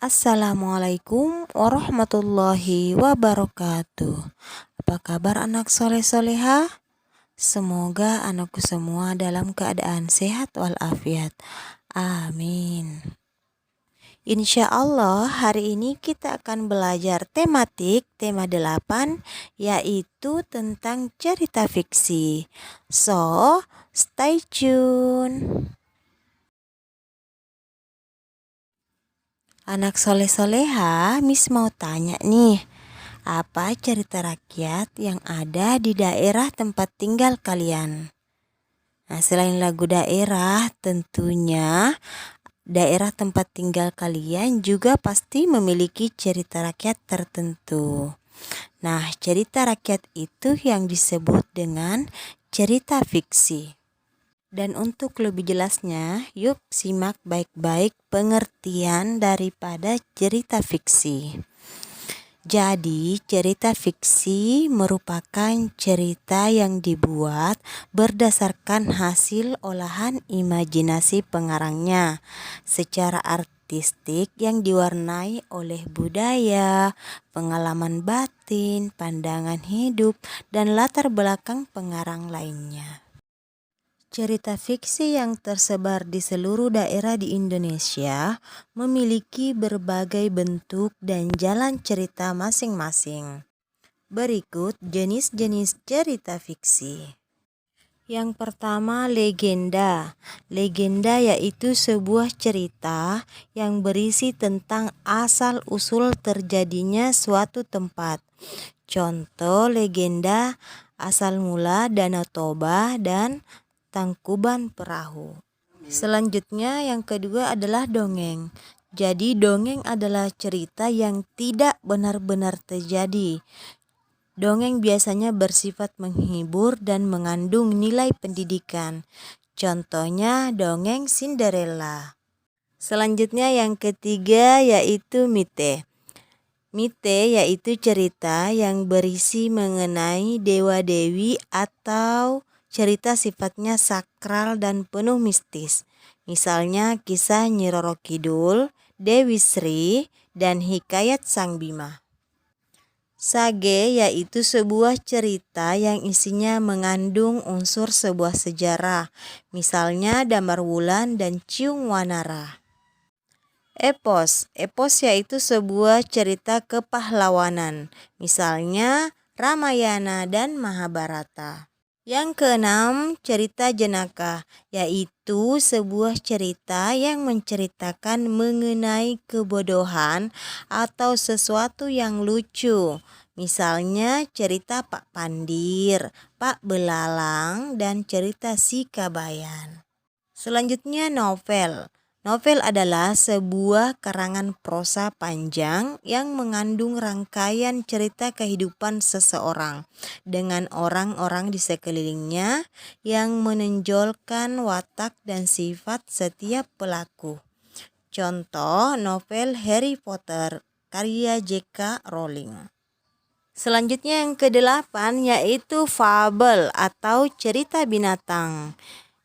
Assalamualaikum warahmatullahi wabarakatuh. Apa kabar anak soleh-soleha? Semoga anakku semua dalam keadaan sehat walafiat. Amin. Insya Allah hari ini kita akan belajar tema 8 yaitu tentang cerita fiksi. So, stay tune. Anak soleh-soleha, Miss mau tanya nih, apa cerita rakyat yang ada di daerah tempat tinggal kalian? Nah, selain lagu daerah, tentunya daerah tempat tinggal kalian juga pasti memiliki cerita rakyat tertentu. Nah, cerita rakyat itu yang disebut dengan cerita fiksi. Dan untuk lebih jelasnya, yuk simak baik-baik pengertian daripada cerita fiksi. Jadi, cerita fiksi merupakan cerita yang dibuat berdasarkan hasil olahan imajinasi pengarangnya secara artistik yang diwarnai oleh budaya, pengalaman batin, pandangan hidup, dan latar belakang pengarang lainnya. Cerita fiksi yang tersebar di seluruh daerah di Indonesia memiliki berbagai bentuk dan jalan cerita masing-masing. Berikut jenis-jenis cerita fiksi. Yang pertama, legenda. Legenda yaitu sebuah cerita yang berisi tentang asal-usul terjadinya suatu tempat. Contoh legenda asal mula Danau Toba dan Tangkuban Perahu. Selanjutnya yang kedua adalah dongeng. Jadi dongeng adalah cerita yang tidak benar-benar terjadi. Dongeng biasanya bersifat menghibur dan mengandung nilai pendidikan. Contohnya dongeng Cinderella. Selanjutnya yang ketiga yaitu mite. Mite yaitu cerita yang berisi mengenai dewa-dewi atau cerita sifatnya sakral dan penuh mistis. Misalnya kisah Nyi Roro Kidul, Dewi Sri, dan Hikayat Sang Bima. Sage yaitu sebuah cerita yang isinya mengandung unsur sebuah sejarah. Misalnya Damar Wulan dan Ciung Wanara. Epos. Epos yaitu sebuah cerita kepahlawanan. Misalnya Ramayana dan Mahabharata. Yang keenam, cerita jenaka, yaitu sebuah cerita yang menceritakan mengenai kebodohan atau sesuatu yang lucu. Misalnya cerita Pak Pandir, Pak Belalang, dan cerita Si Kabayan. Selanjutnya novel. Novel adalah sebuah karangan prosa panjang yang mengandung rangkaian cerita kehidupan seseorang dengan orang-orang di sekelilingnya yang menonjolkan watak dan sifat setiap pelaku. Contoh novel Harry Potter karya J.K. Rowling. Selanjutnya yang kedelapan yaitu fabel atau cerita binatang.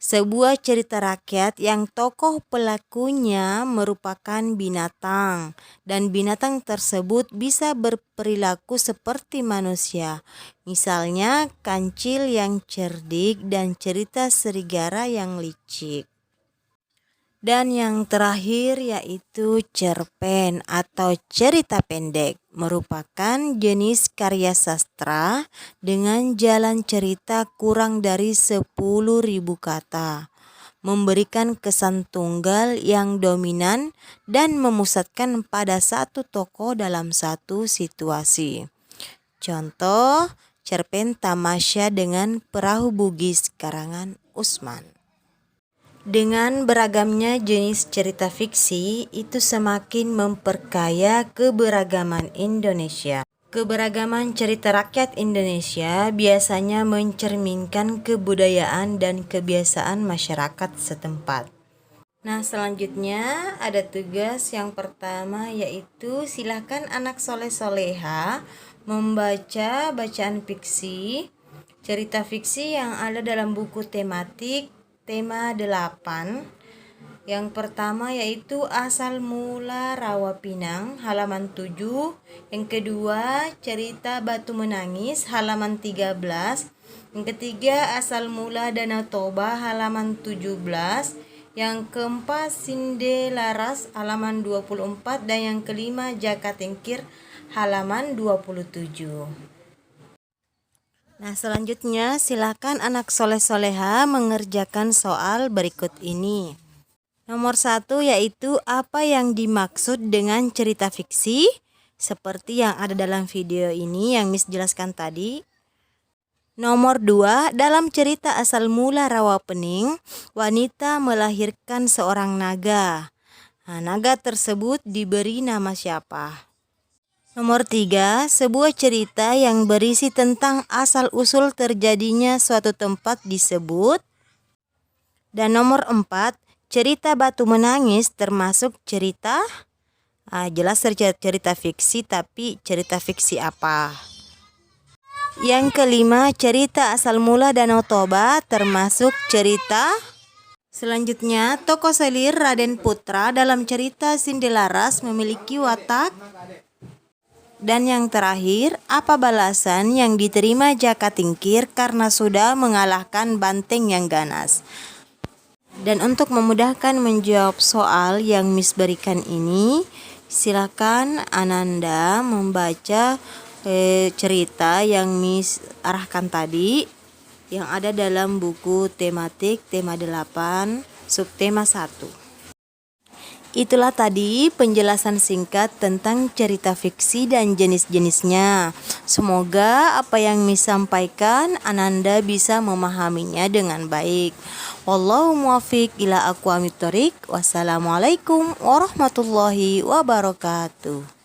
Sebuah cerita rakyat yang tokoh pelakunya merupakan binatang dan binatang tersebut bisa berperilaku seperti manusia. Misalnya kancil yang cerdik dan cerita serigala yang licik. Dan yang terakhir yaitu cerpen atau cerita pendek, merupakan jenis karya sastra dengan jalan cerita kurang dari 10.000 kata, memberikan kesan tunggal yang dominan dan memusatkan pada satu tokoh dalam satu situasi. Contoh, cerpen Tamasya dengan Perahu Bugis karangan Usman. Dengan beragamnya jenis cerita fiksi, itu semakin memperkaya keberagaman Indonesia. Keberagaman cerita rakyat Indonesia biasanya mencerminkan kebudayaan dan kebiasaan masyarakat setempat. Nah, selanjutnya ada tugas yang pertama yaitu silakan anak soleh-soleha membaca bacaan fiksi, cerita fiksi yang ada dalam buku tematik tema 8 Yang pertama yaitu asal mula Rawapinang halaman 7. Yang kedua cerita Batu Menangis halaman 13. Yang ketiga asal mula Danau Toba halaman 17. Yang keempat Sinde Laras halaman 24. Dan yang kelima Jaka Tingkir halaman 27. Nah, selanjutnya silakan anak soleh-soleha mengerjakan soal berikut ini. Nomor 1 yaitu apa yang dimaksud dengan cerita fiksi seperti yang ada dalam video ini yang Miss jelaskan tadi. Nomor 2, dalam cerita asal mula Rawapening, wanita melahirkan seorang naga. Nah, naga tersebut diberi nama siapa? Nomor 3, sebuah cerita yang berisi tentang asal-usul terjadinya suatu tempat disebut. Dan nomor 4, cerita Batu Menangis termasuk cerita, jelas cerita fiksi, tapi cerita fiksi apa? Yang kelima, cerita asal mula Danau Toba termasuk cerita. Selanjutnya, tokoh selir Raden Putra dalam cerita Sinde Laras memiliki watak. Dan yang terakhir, apa balasan yang diterima Jaka Tingkir karena sudah mengalahkan banteng yang ganas? Dan untuk memudahkan menjawab soal yang Miss berikan ini, silakan Ananda membaca cerita yang Miss arahkan tadi yang ada dalam buku tematik tema 8 subtema 1. Itulah tadi penjelasan singkat tentang cerita fiksi dan jenis-jenisnya. Semoga apa yang Miss sampaikan Ananda bisa memahaminya dengan baik. Wallahu muwaffiq ila aqwamit thoriq. Wassalamualaikum warahmatullahi wabarakatuh.